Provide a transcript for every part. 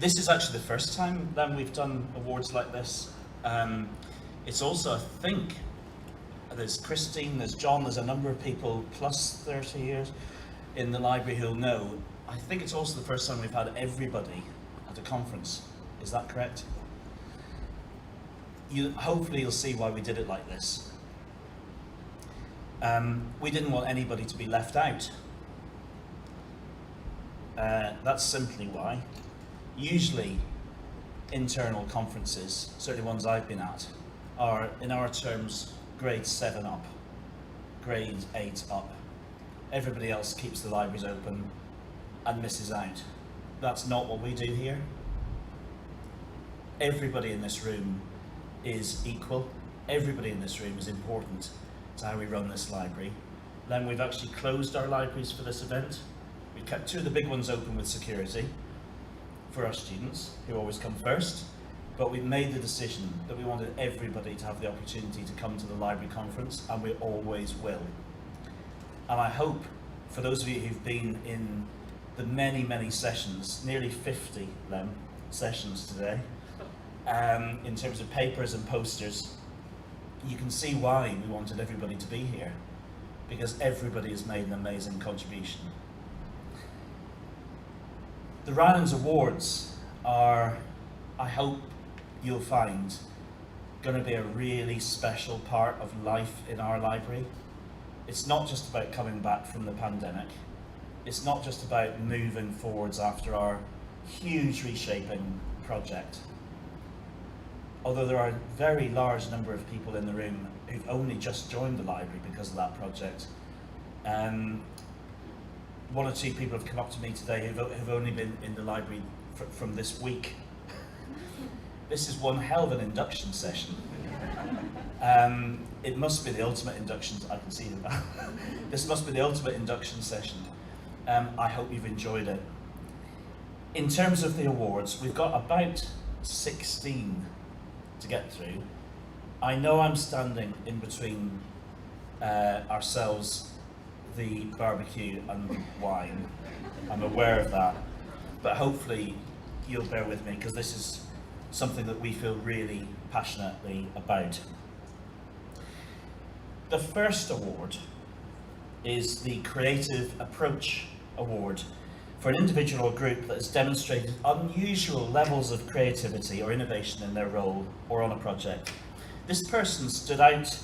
This is actually the first time that we've done awards like this. It's also, I think, there's Christine, there's John, there's a number of people plus 30 years in the library who'll know. I think it's also the first time we've had everybody at a conference. Is that correct? Hopefully you'll see why we did it like this. We didn't want anybody to be left out. That's simply why. Usually internal conferences, certainly ones I've been at, are in our terms grade 7 up, grade 8 up. Everybody else keeps the libraries open and misses out. That's not what we do here. Everybody in this room is equal. Everybody in this room is important to how we run this library. Then we've actually closed our libraries for this event. We've kept 2 of the big ones open with security for our students, who always come first, but we've made the decision that we wanted everybody to have the opportunity to come to the library conference, and we always will. And I hope, for those of you who've been in the many, many sessions, nearly 50 sessions today, in terms of papers and posters, you can see why we wanted everybody to be here, because everybody has made an amazing contribution. The Rylands Awards are, I hope you'll find, going to be a really special part of life in our library. It's not just about coming back from the pandemic. It's not just about moving forwards after our huge reshaping project. Although there are a very large number of people in the room who've only just joined the library because of that project. 1 or 2 people have come up to me today who've only been in the library from this week. This is one hell of an induction session. It must be the ultimate induction, I can see that. This must be the ultimate induction session. I hope you've enjoyed it. In terms of the awards, we've got about 16 to get through. I know I'm standing in between ourselves, the barbecue and the wine. I'm aware of that, but hopefully you'll bear with me, because this is something that we feel really passionately about. The first award is the Creative Approach Award for an individual or group that has demonstrated unusual levels of creativity or innovation in their role or on a project. This person stood out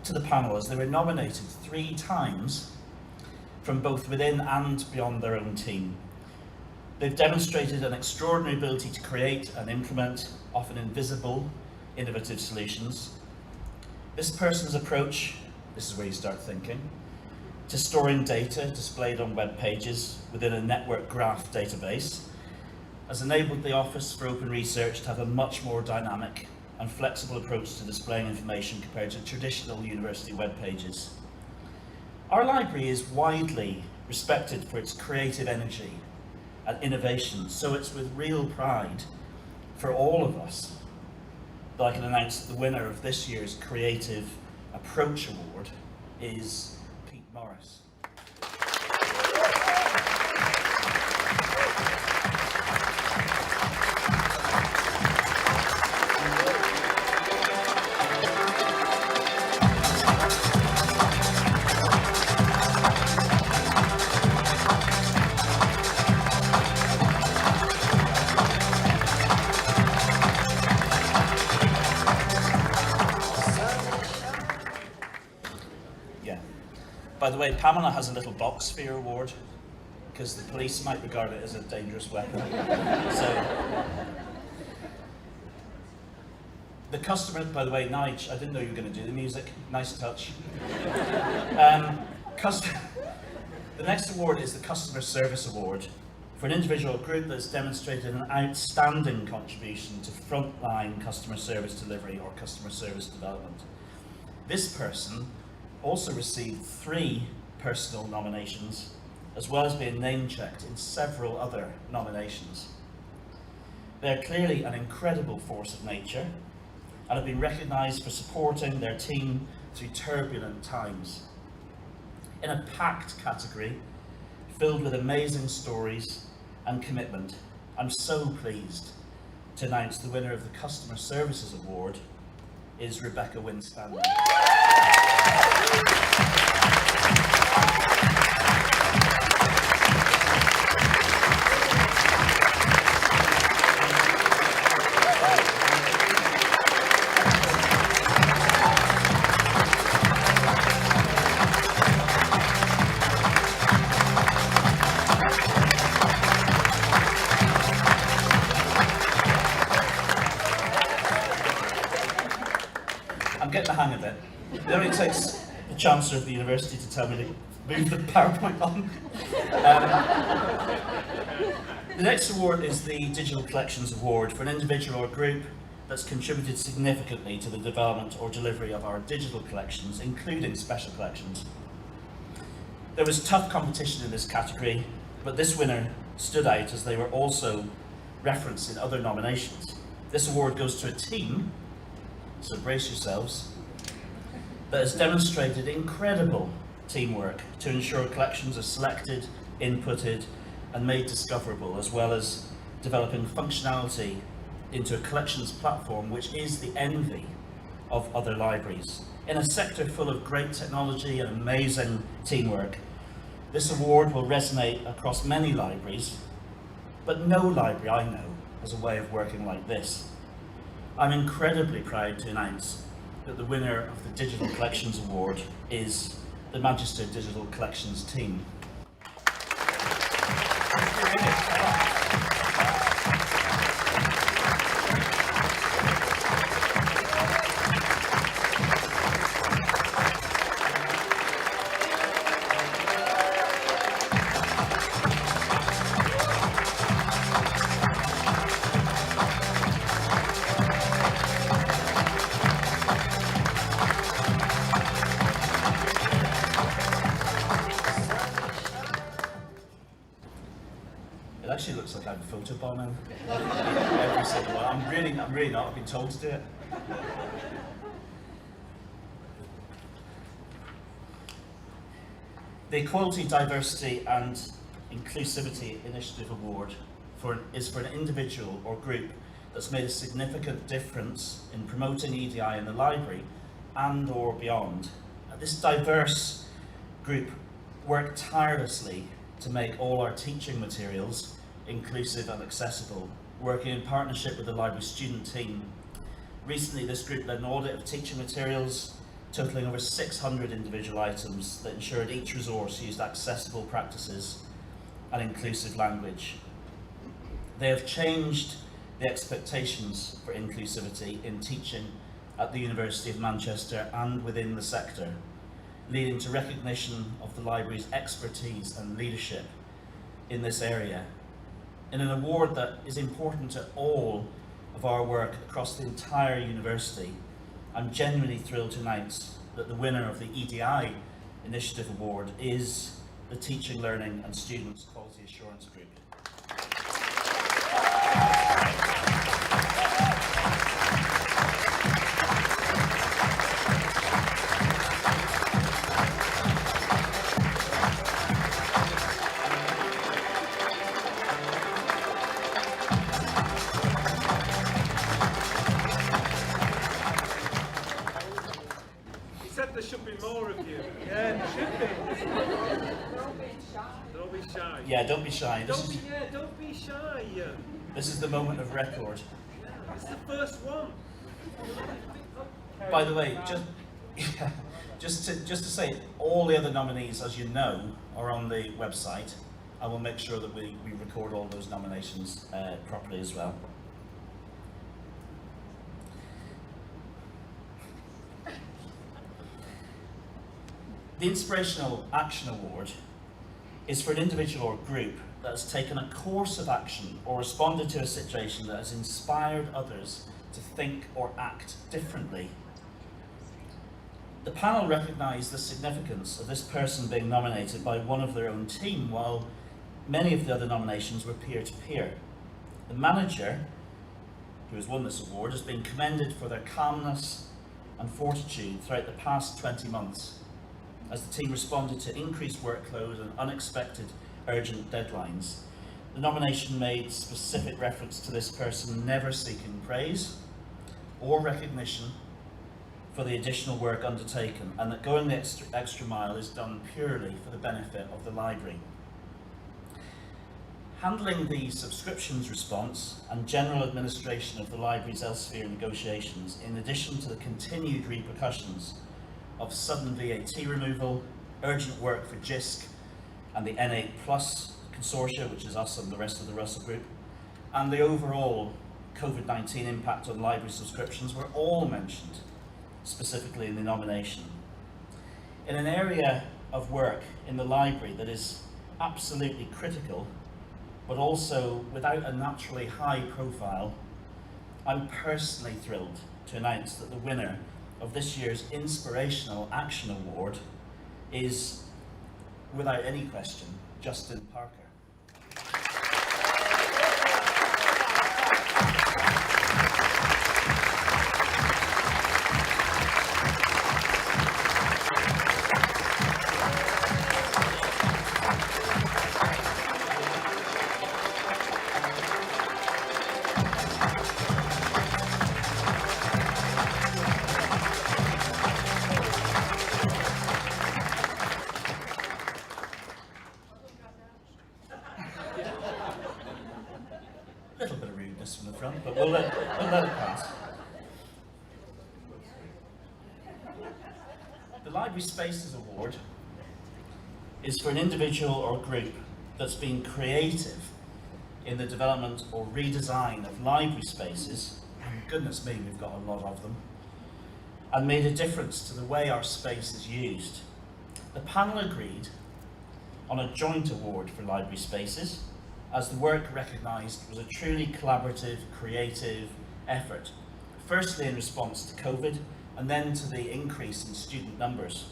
to the panel as they were nominated 3 times from both within and beyond their own team. They've demonstrated an extraordinary ability to create and implement often invisible, innovative solutions. This person's approach, this is where you start thinking, to storing data displayed on web pages within a network graph database has enabled the Office for Open Research to have a much more dynamic and flexible approach to displaying information compared to traditional university web pages. Our library is widely respected for its creative energy and innovation, so it's with real pride for all of us that I can announce that the winner of this year's Creative Approach Award is Pete Morris. By the way, Pamela has a little box for your award, because the police might regard it as a dangerous weapon. So, the customer, by the way, Nige, I didn't know you were going to do the music. Nice touch. The next award is the Customer Service Award for an individual or group that's demonstrated an outstanding contribution to frontline customer service delivery or customer service development. This person also received 3 personal nominations, as well as being name-checked in several other nominations. They are clearly an incredible force of nature and have been recognised for supporting their team through turbulent times. In a packed category, filled with amazing stories and commitment, I'm so pleased to announce the winner of the Customer Services Award is Rebecca Winstanley. I'm getting the hang of it. It only takes the Chancellor of the University to tell me to move the PowerPoint on. The next award is the Digital Collections Award for an individual or group that's contributed significantly to the development or delivery of our digital collections, including special collections. There was tough competition in this category, but this winner stood out as they were also referenced in other nominations. This award goes to a team, so brace yourselves, that has demonstrated incredible teamwork to ensure collections are selected, inputted and made discoverable, as well as developing functionality into a collections platform which is the envy of other libraries. In a sector full of great technology and amazing teamwork, this award will resonate across many libraries, but no library I know has a way of working like this. I'm incredibly proud to announce that the winner of the Digital Collections Award is the Manchester Digital Collections team. It actually looks like I'm photobombing every single one. I'm really not. I've been told to do it. The Equality, Diversity and Inclusivity Initiative Award is for an individual or group that's made a significant difference in promoting EDI in the library and or beyond. This diverse group worked tirelessly to make all our teaching materials inclusive and accessible, working in partnership with the library student team. Recently, this group led an audit of teaching materials, totaling over 600 individual items that ensured each resource used accessible practices and inclusive language. They have changed the expectations for inclusivity in teaching at the University of Manchester and within the sector, leading to recognition of the library's expertise and leadership in this area. In an award that is important to all of our work across the entire university, I'm genuinely thrilled to announce that the winner of the EDI Initiative Award is the Teaching, Learning and Students Quality Assurance Group. There should be more of you. Yeah, there should be. Don't be shy. Yeah, don't be shy. Don't be shy. This is the moment of record. It's the first one. By the way, just to say, all the other nominees, as you know, are on the website. I will make sure that we record all those nominations properly as well. The Inspirational Action Award is for an individual or group that has taken a course of action or responded to a situation that has inspired others to think or act differently. The panel recognised the significance of this person being nominated by one of their own team, while many of the other nominations were peer-to-peer. The manager, who has won this award, has been commended for their calmness and fortitude throughout the past 20 months, as the team responded to increased workload and unexpected urgent deadlines. The nomination made specific reference to this person never seeking praise or recognition for the additional work undertaken, and that going the extra mile is done purely for the benefit of the library. Handling the subscriptions response and general administration of the library's Elsevier negotiations, in addition to the continued repercussions of sudden VAT removal, urgent work for JISC and the N8 Plus consortia, which is us and the rest of the Russell Group, and the overall COVID-19 impact on library subscriptions were all mentioned specifically in the nomination. In an area of work in the library that is absolutely critical, but also without a naturally high profile, I'm personally thrilled to announce that the winner of this year's Inspirational Action Award is, without any question, Justin Parker. A little bit of rudeness from the front, but we'll let it pass. The Library Spaces Award is for an individual or group that's been creative in the development or redesign of library spaces, and goodness me, we've got a lot of them, and made a difference to the way our space is used. The panel agreed on a joint award for library spaces, as the work recognised was a truly collaborative, creative effort, firstly in response to COVID, and then to the increase in student numbers.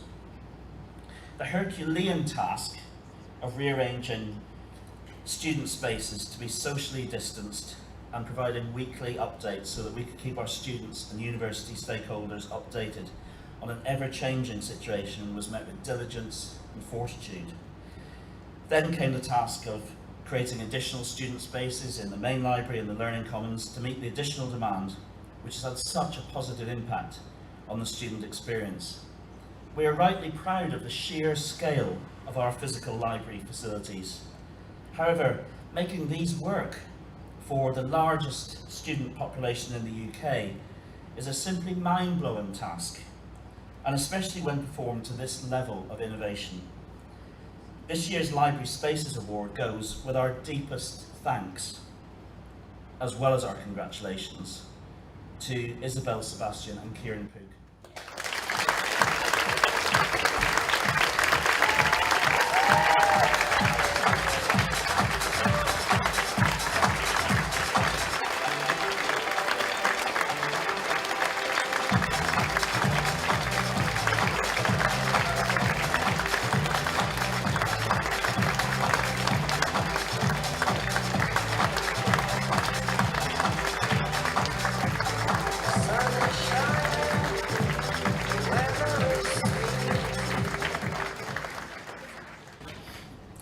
The Herculean task of rearranging student spaces to be socially distanced and providing weekly updates so that we could keep our students and university stakeholders updated on an ever-changing situation was met with diligence and fortitude. Then came the task of creating additional student spaces in the main library and the Learning Commons to meet the additional demand, which has had such a positive impact on the student experience. We are rightly proud of the sheer scale of our physical library facilities. However, making these work for the largest student population in the UK is a simply mind-blowing task, and especially when performed to this level of innovation. This year's Library Spaces Award goes with our deepest thanks, as well as our congratulations, to Isabel Sebastian and Kieran Pook.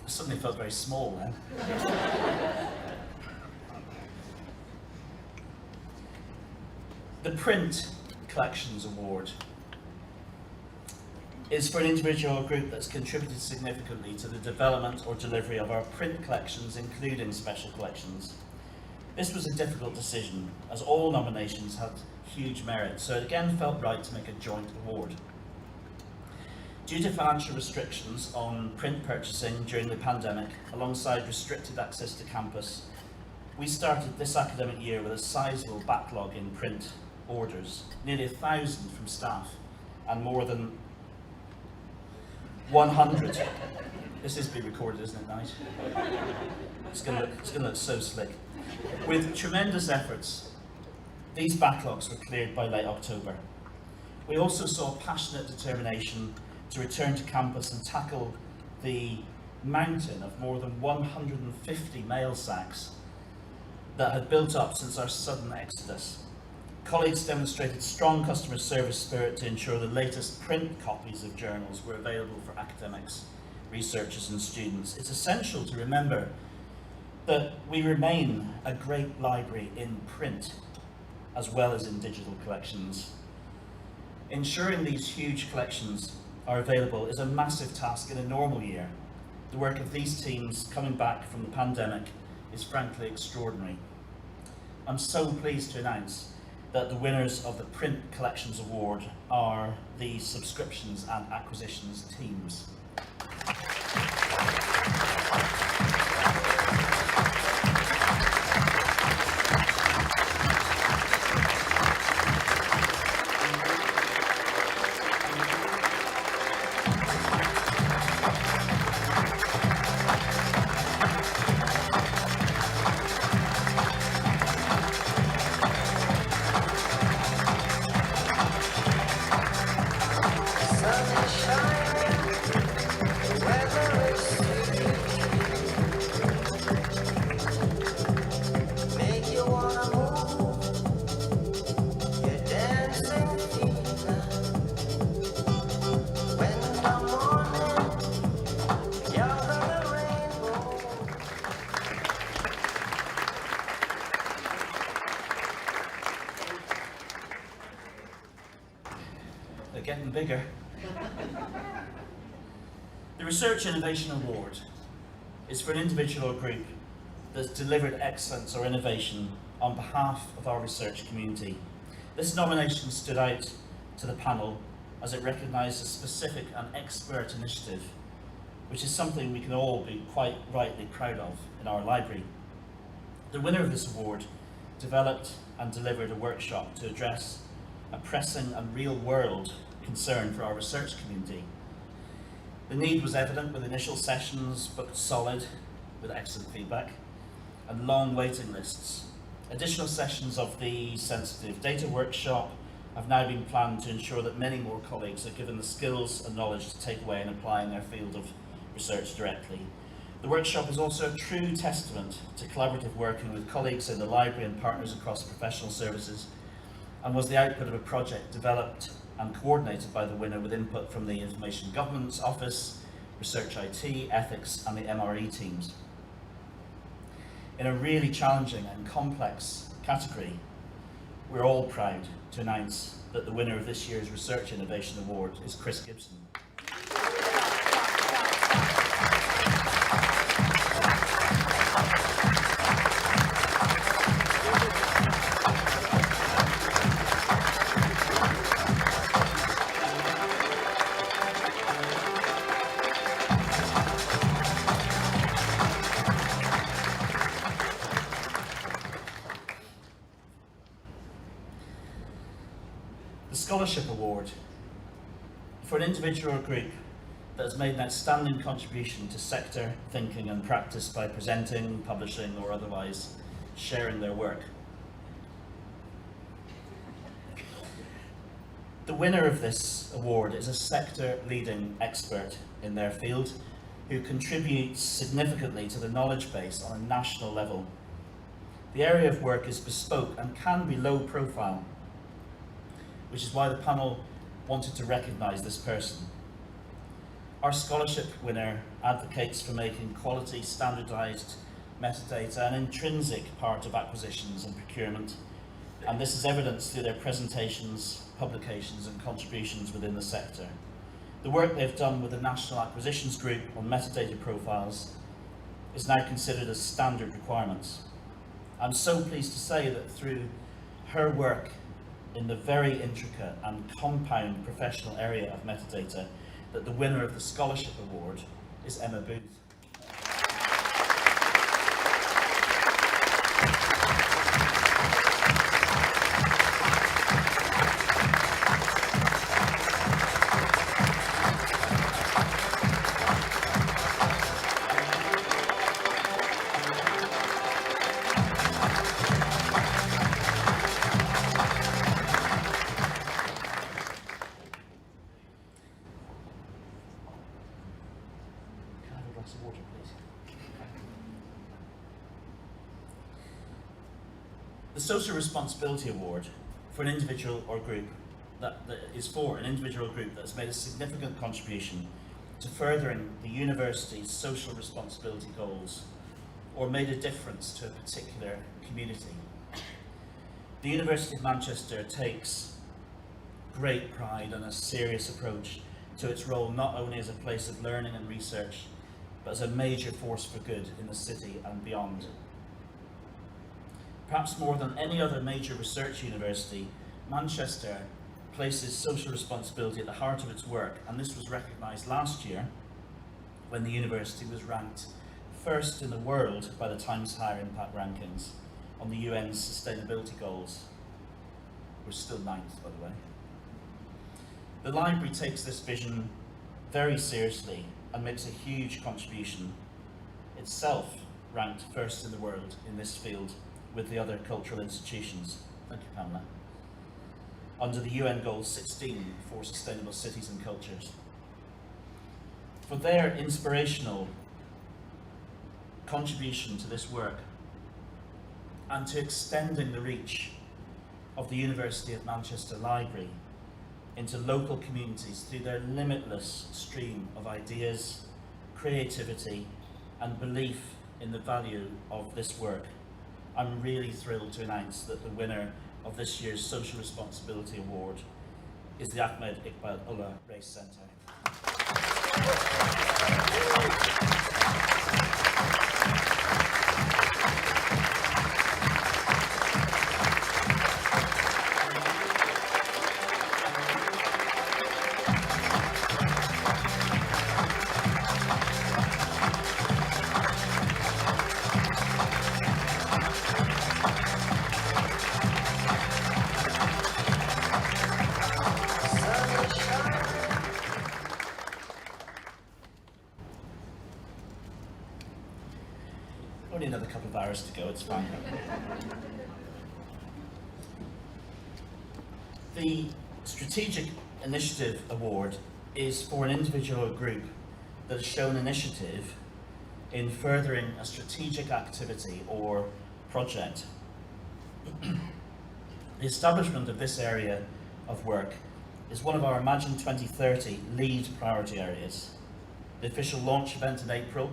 Suddenly felt very small then. The Print Collections Award is for an individual or group that's contributed significantly to the development or delivery of our print collections, including special collections. This was a difficult decision, as all nominations had huge merit, so it again felt right to make a joint award. Due to financial restrictions on print purchasing during the pandemic, alongside restricted access to campus, we started this academic year with a sizable backlog in print orders, nearly 1,000 from staff and more than 100. This is being recorded, isn't it, Night? It's going to look so slick. With tremendous efforts, these backlogs were cleared by late October. We also saw passionate determination to return to campus and tackle the mountain of more than 150 mail sacks that had built up since our sudden exodus. Colleagues demonstrated strong customer service spirit to ensure the latest print copies of journals were available for academics, researchers and students. It's essential to remember that we remain a great library in print as well as in digital collections. Ensuring these huge collections are available is a massive task in a normal year. The work of these teams coming back from the pandemic is frankly extraordinary. I'm so pleased to announce that the winners of the Print Collections Award are the subscriptions and acquisitions teams. They're getting bigger. The Research Innovation Award is for an individual or group that's delivered excellence or innovation on behalf of our research community. This nomination stood out to the panel as it recognised a specific and expert initiative, which is something we can all be quite rightly proud of in our library. The winner of this award developed and delivered a workshop to address a pressing and real-world concern for our research community. The need was evident with initial sessions booked solid, with excellent feedback, and long waiting lists. Additional sessions of the sensitive data workshop have now been planned to ensure that many more colleagues are given the skills and knowledge to take away and apply in their field of research directly. The workshop is also a true testament to collaborative working with colleagues in the library and partners across professional services, and was the output of a project developed and coordinated by the winner with input from the Information Governance Office, Research IT, Ethics and the MRE teams. In a really challenging and complex category, we're all proud to announce that the winner of this year's Research Innovation Award is Chris Gibson. The Scholarship Award for an individual or group that has made an outstanding contribution to sector thinking and practice by presenting, publishing or otherwise sharing their work. The winner of this award is a sector leading expert in their field who contributes significantly to the knowledge base on a national level. The area of work is bespoke and can be low profile, which is why the panel wanted to recognise this person. Our scholarship winner advocates for making quality, standardised metadata an intrinsic part of acquisitions and procurement, and this is evidenced through their presentations, publications and contributions within the sector. The work they've done with the National Acquisitions Group on metadata profiles is now considered as standard requirements. I'm so pleased to say that through her work in the very intricate and compound professional area of metadata, that the winner of the Scholarship Award is Emma Booth. Water, please. The Social Responsibility Award for an individual or group that is for an individual or group that has made a significant contribution to furthering the university's social responsibility goals or made a difference to a particular community. The University of Manchester takes great pride and a serious approach to its role not only as a place of learning and research, but as a major force for good in the city and beyond. Perhaps more than any other major research university, Manchester places social responsibility at the heart of its work, and this was recognised last year when the university was ranked first in the world by the Times Higher Impact Rankings on the UN's sustainability goals. We're still ninth, by the way. The library takes this vision very seriously and makes a huge contribution, itself ranked first in the world in this field with the other cultural institutions. Thank you, Pamela. Under the UN Goal 16 for Sustainable Cities and Cultures. For their inspirational contribution to this work and to extending the reach of the University of Manchester Library into local communities through their limitless stream of ideas, creativity and belief in the value of this work. I'm really thrilled to announce that the winner of this year's Social Responsibility Award is the Ahmed Iqbal Ullah Race Centre. Only another couple of hours to go, it's fine. The Strategic Initiative Award is for an individual or group that has shown initiative in furthering a strategic activity or project. The establishment of this area of work is one of our Imagine 2030 lead priority areas. The official launch event in April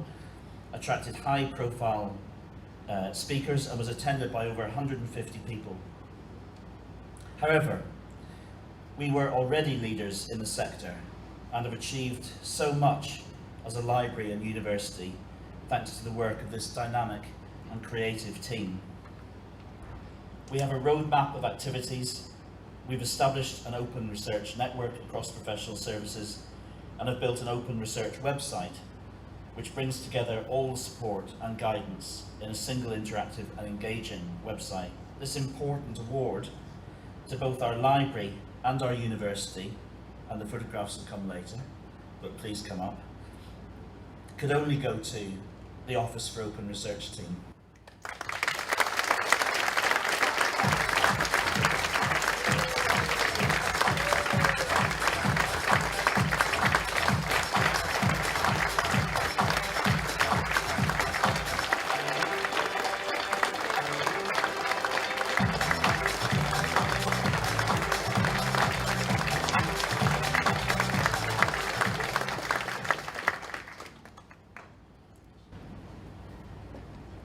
attracted high-profile speakers and was attended by over 150 people. However, we were already leaders in the sector and have achieved so much as a library and university thanks to the work of this dynamic and creative team. We have a roadmap of activities, we've established an open research network across professional services and have built an open research website which brings together all the support and guidance in a single interactive and engaging website. This important award to both our library and our university, and the photographs will come later, but please come up, could only go to the Office for Open Research team.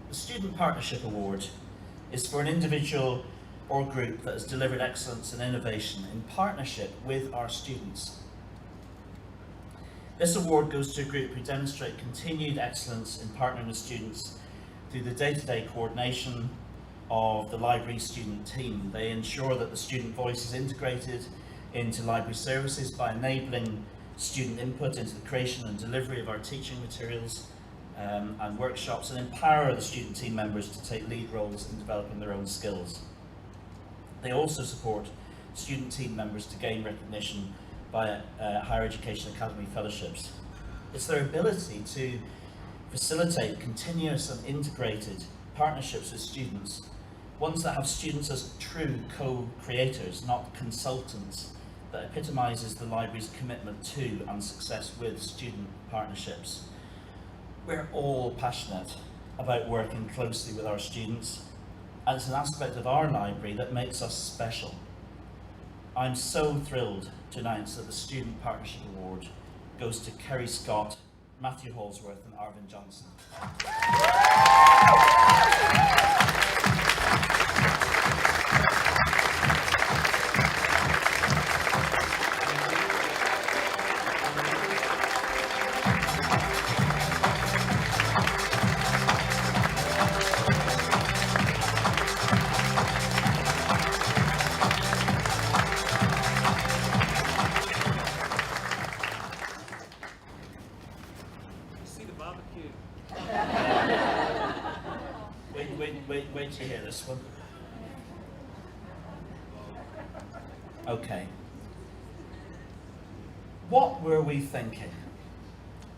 The Student Partnership Award is for an individual or group that has delivered excellence and innovation in partnership with our students. This award goes to a group who demonstrate continued excellence in partnering with students through the day-to-day coordination of the library student team. They ensure that the student voice is integrated into library services by enabling student input into the creation and delivery of our teaching materials and workshops, and empower the student team members to take lead roles in developing their own skills. They also support student team members to gain recognition by Higher Education Academy fellowships. It's their ability to facilitate continuous and integrated partnerships with students, ones that have students as true co-creators, not consultants, that epitomises the library's commitment to and success with student partnerships. We're all passionate about working closely with our students, and it's an aspect of our library that makes us special. I'm so thrilled to announce that the Student Partnership Award goes to Kerry Scott, Matthew Holsworth and Arvin Johnson. Wait till you hear this one. Okay. What were we thinking?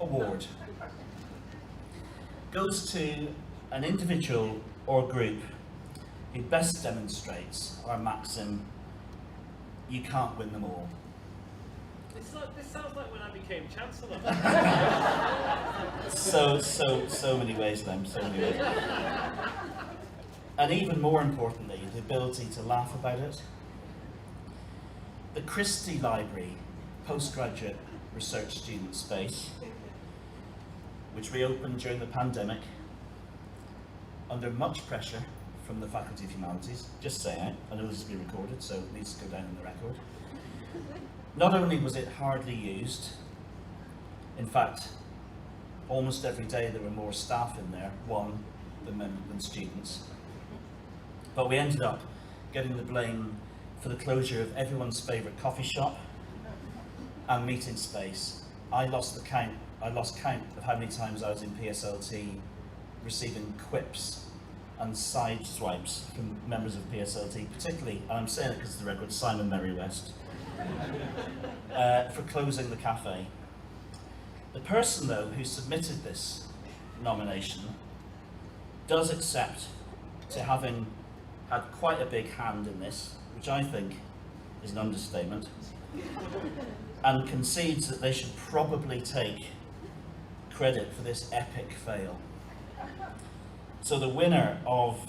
Award goes to an individual or group who best demonstrates our maxim, you can't win them all. This sounds like when I became Chancellor. So many ways then, so many ways. And even more importantly, the ability to laugh about it. The Christie Library postgraduate research student space, which reopened during the pandemic under much pressure from the Faculty of Humanities, just saying, I know this is being recorded, so it needs to go down in the record. Not only was it hardly used, in fact, almost every day there were more staff in there, than students, but we ended up getting the blame for the closure of everyone's favourite coffee shop and meeting space. I lost count of how many times I was in PSLT receiving quips and side swipes from members of PSLT, particularly, and I'm saying it because of the record, Simon Merry West, for closing the cafe. The person, though, who submitted this nomination does accept to having had quite a big hand in this, which I think is an understatement, and concedes that they should probably take credit for this epic fail. So the winner of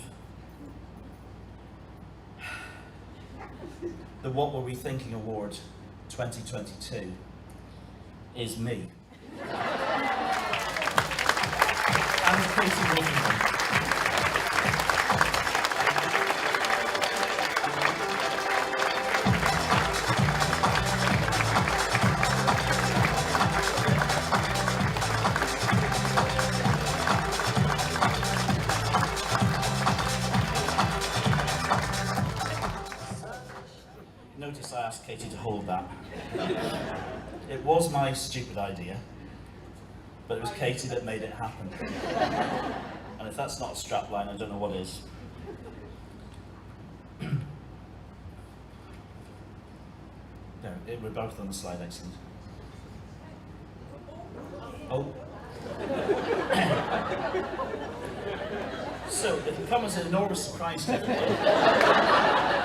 the What Were We Thinking Award 2022 is me. And Katie Wilkinson. Notice I asked Katie to hold that. It was my stupid idea, but it was Katie that made it happen. And if that's not a strapline, I don't know what is. There, we're both on the slide, excellent. Oh. So, it will come as an enormous surprise to everyone.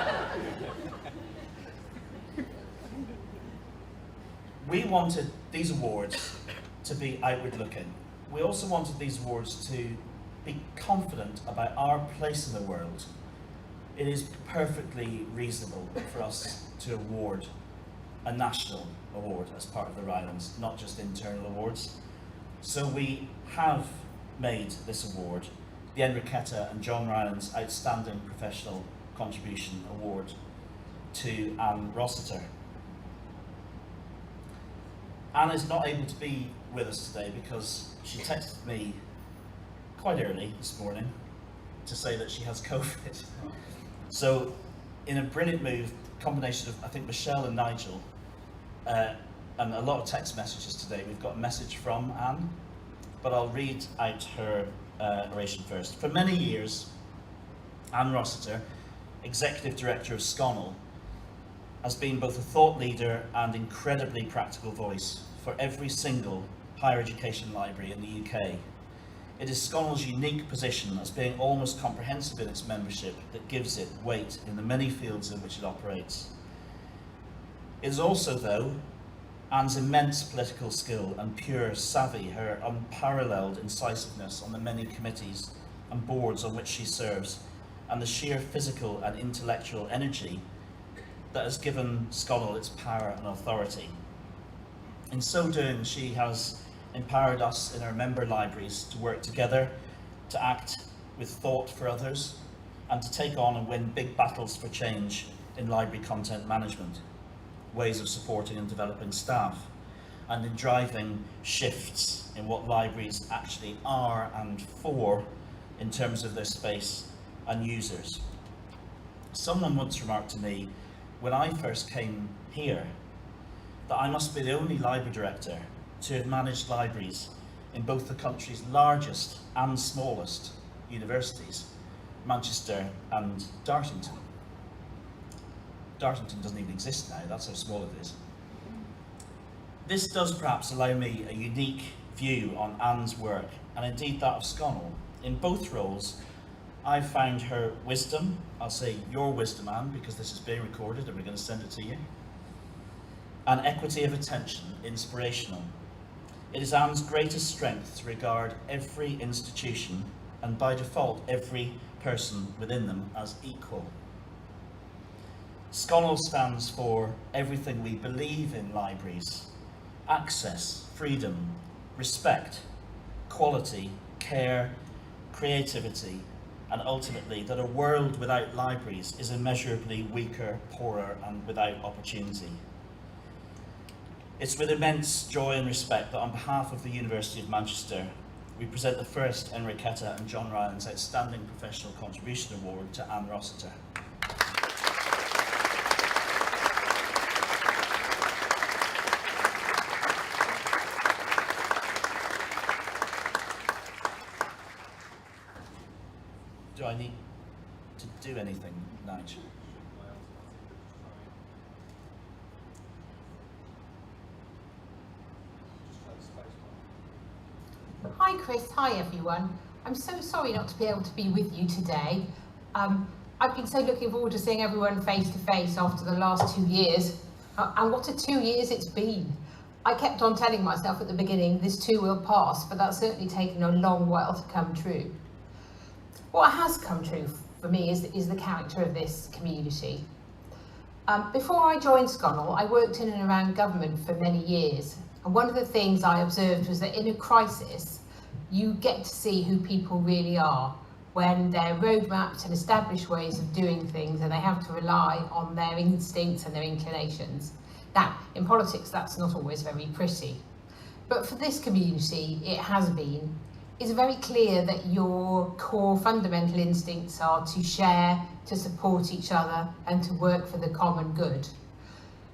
We wanted these awards to be outward looking. We also wanted these awards to be confident about our place in the world. It is perfectly reasonable for us to award a national award as part of the Rylands, not just internal awards. So we have made this award the Enriqueta and John Rylands Outstanding Professional Contribution Award to Anne Rossiter. Anne is not able to be with us today because she texted me quite early this morning to say that she has COVID. So, in a brilliant move, combination of, I think, Michelle and Nigel, and a lot of text messages today, we've got a message from Anne, but I'll read out her oration first. For many years, Anne Rossiter, Executive Director of Sconnell, has been both a thought leader and incredibly practical voice for every single higher education library in the UK. It is Sconnell's unique position as being almost comprehensive in its membership that gives it weight in the many fields in which it operates. It is also, though, Anne's immense political skill and pure savvy, her unparalleled incisiveness on the many committees and boards on which she serves, and the sheer physical and intellectual energy that has given Sconnell its power and authority. In so doing, she has empowered us in our member libraries to work together, to act with thought for others, and to take on and win big battles for change in library content management, ways of supporting and developing staff, and in driving shifts in what libraries actually are and for in terms of their space and users. Someone once remarked to me, when I first came here, that I must be the only library director to have managed libraries in both the country's largest and smallest universities, Manchester and Dartington. Dartington doesn't even exist now, that's how small it is. This does perhaps allow me a unique view on Anne's work, and indeed that of Sconnell. In both roles, I've found her wisdom, I'll say your wisdom, Anne, because this is being recorded and we're going to send it to you, and equity of attention, inspirational. It is Anne's greatest strength to regard every institution, and by default every person within them, as equal. Sconnell stands for everything we believe in libraries: access, freedom, respect, quality, care, creativity, and ultimately that a world without libraries is immeasurably weaker, poorer, and without opportunity. It's with immense joy and respect that on behalf of the University of Manchester, we present the first Enriqueta and John Rylands Outstanding Professional Contribution Award to Anne Rossiter. Do I need to do anything, Nigel? Hi Chris, hi everyone. I'm so sorry not to be able to be with you today. I've been so looking forward to seeing everyone face to face after the last 2 years. And what a 2 years it's been. I kept on telling myself at the beginning, this too will pass, but that's certainly taken a long while to come true. What has come true for me is the character of this community. Before I joined Sconnell, I worked in and around government for many years. And one of the things I observed was that in a crisis, you get to see who people really are when they're roadmapped and established ways of doing things and they have to rely on their instincts and their inclinations. Now, in politics, that's not always very pretty. But for this community, it has been. It's very clear that your core fundamental instincts are to share, to support each other, and to work for the common good.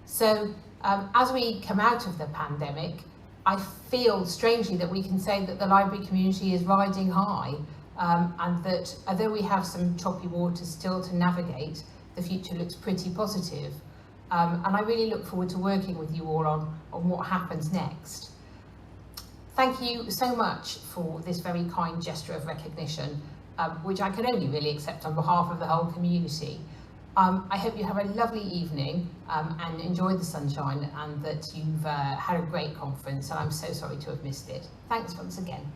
So, as we come out of the pandemic, I feel strangely that we can say that the library community is riding high, and that although we have some choppy waters still to navigate, the future looks pretty positive. And I really look forward to working with you all on what happens next. Thank you so much for this very kind gesture of recognition, which I can only really accept on behalf of the whole community. I hope you have a lovely evening and enjoy the sunshine, and that you've had a great conference, and I'm so sorry to have missed it. Thanks once again.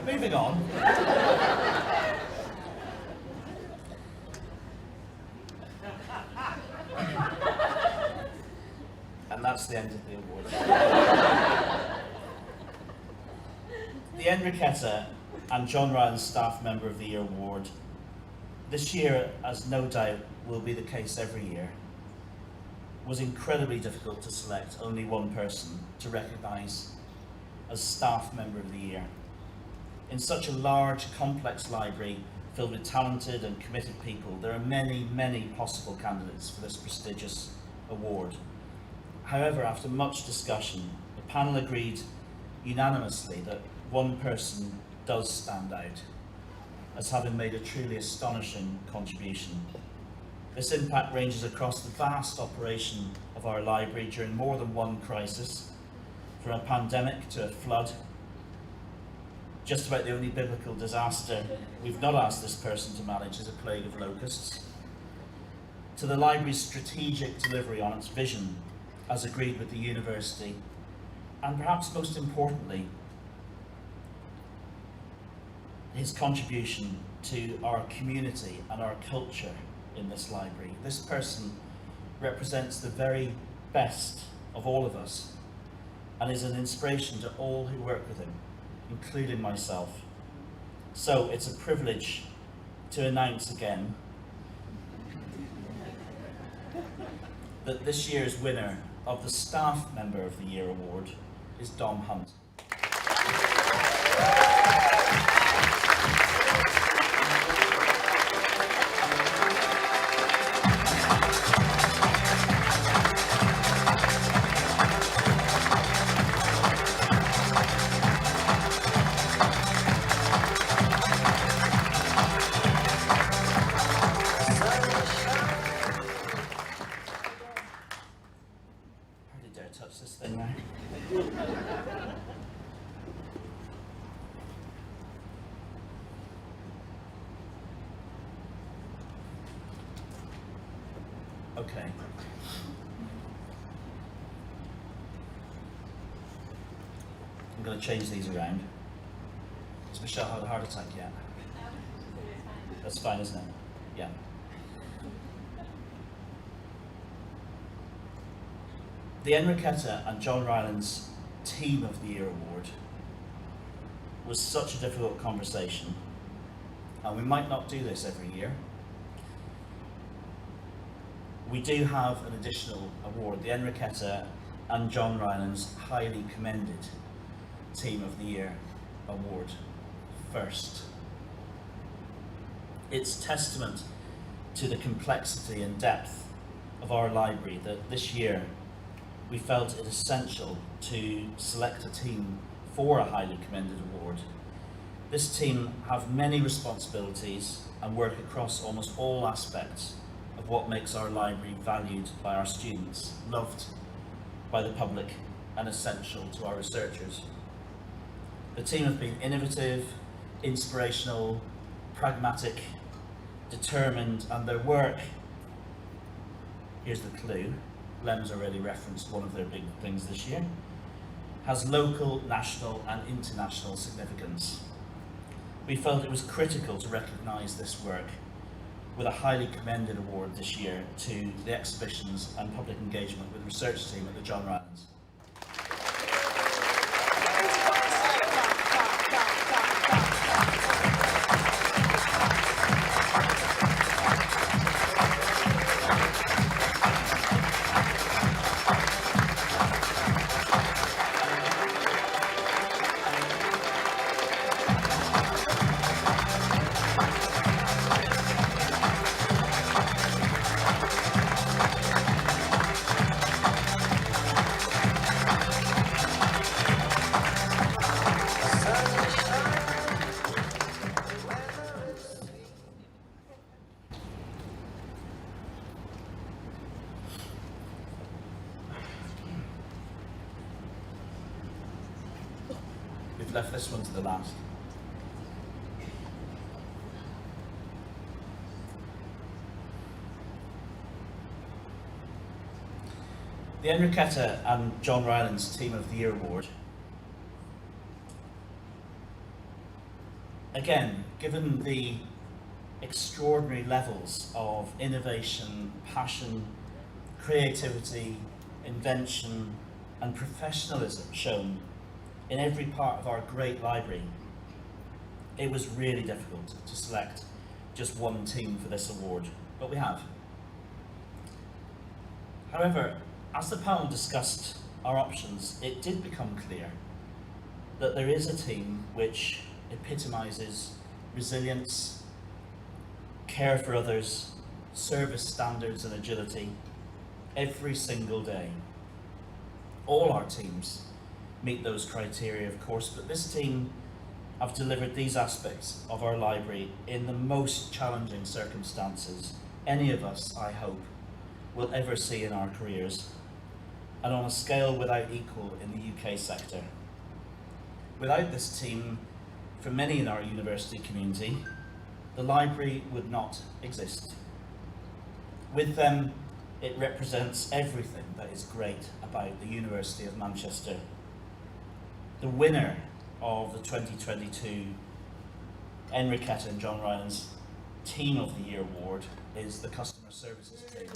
Moving on. And that's the end of the award. The Enriqueta and John Rylands Staff Member of the Year Award this year, as no doubt will be the case every year, was incredibly difficult to select only one person to recognise as Staff Member of the Year. In such a large, complex library filled with talented and committed people, there are many, many possible candidates for this prestigious award. However, after much discussion, the panel agreed unanimously that one person does stand out as having made a truly astonishing contribution. This impact ranges across the vast operation of our library during more than one crisis, from a pandemic to a flood. Just about the only biblical disaster we've not asked this person to manage is a plague of locusts, to the library's strategic delivery on its vision as agreed with the university, and perhaps most importantly, his contribution to our community and our culture in this library. This person represents the very best of all of us and is an inspiration to all who work with him, including myself. So it's a privilege to announce again that this year's winner of the Staff Member of the Year Award is Dom Hunt. Okay. I'm going to change these around. Has Michelle had a heart attack yet? That's fine, isn't it? Yeah. The Enriqueta and John Rylands Team of the Year Award was such a difficult conversation, and we might not do this every year. We do have an additional award, the Enriqueta and John Rylands Highly Commended Team of the Year Award first. It's testament to the complexity and depth of our library that this year we felt it essential to select a team for a Highly Commended Award. This team have many responsibilities and work across almost all aspects of what makes our library valued by our students, loved by the public, and essential to our researchers. The team have been innovative, inspirational, pragmatic, determined, and their work, here's the clue, Lem's already referenced one of their big things this year, has local, national and international significance. We felt it was critical to recognise this work with a Highly Commended Award this year to the exhibitions and public engagement with the research team at the John Rylands. We've left this one to the last. The Enriqueta and John Rylands Team of the Year Award. Again, given the extraordinary levels of innovation, passion, creativity, invention, and professionalism shown in every part of our great library, it was really difficult to select just one team for this award, but we have. However, as the panel discussed our options, it did become clear that there is a team which epitomises resilience, care for others, service standards and agility every single day. All our teams meet those criteria, of course, but this team have delivered these aspects of our library in the most challenging circumstances any of us, I hope, will ever see in our careers, and on a scale without equal in the UK sector. Without this team, for many in our university community, the library would not exist. With them, it represents everything that is great about the University of Manchester. The winner of the 2022 Enriqueta and John Rylands Team of the Year Award is the Customer Services team.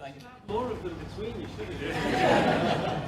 Thank you. More of them between you, shouldn't you?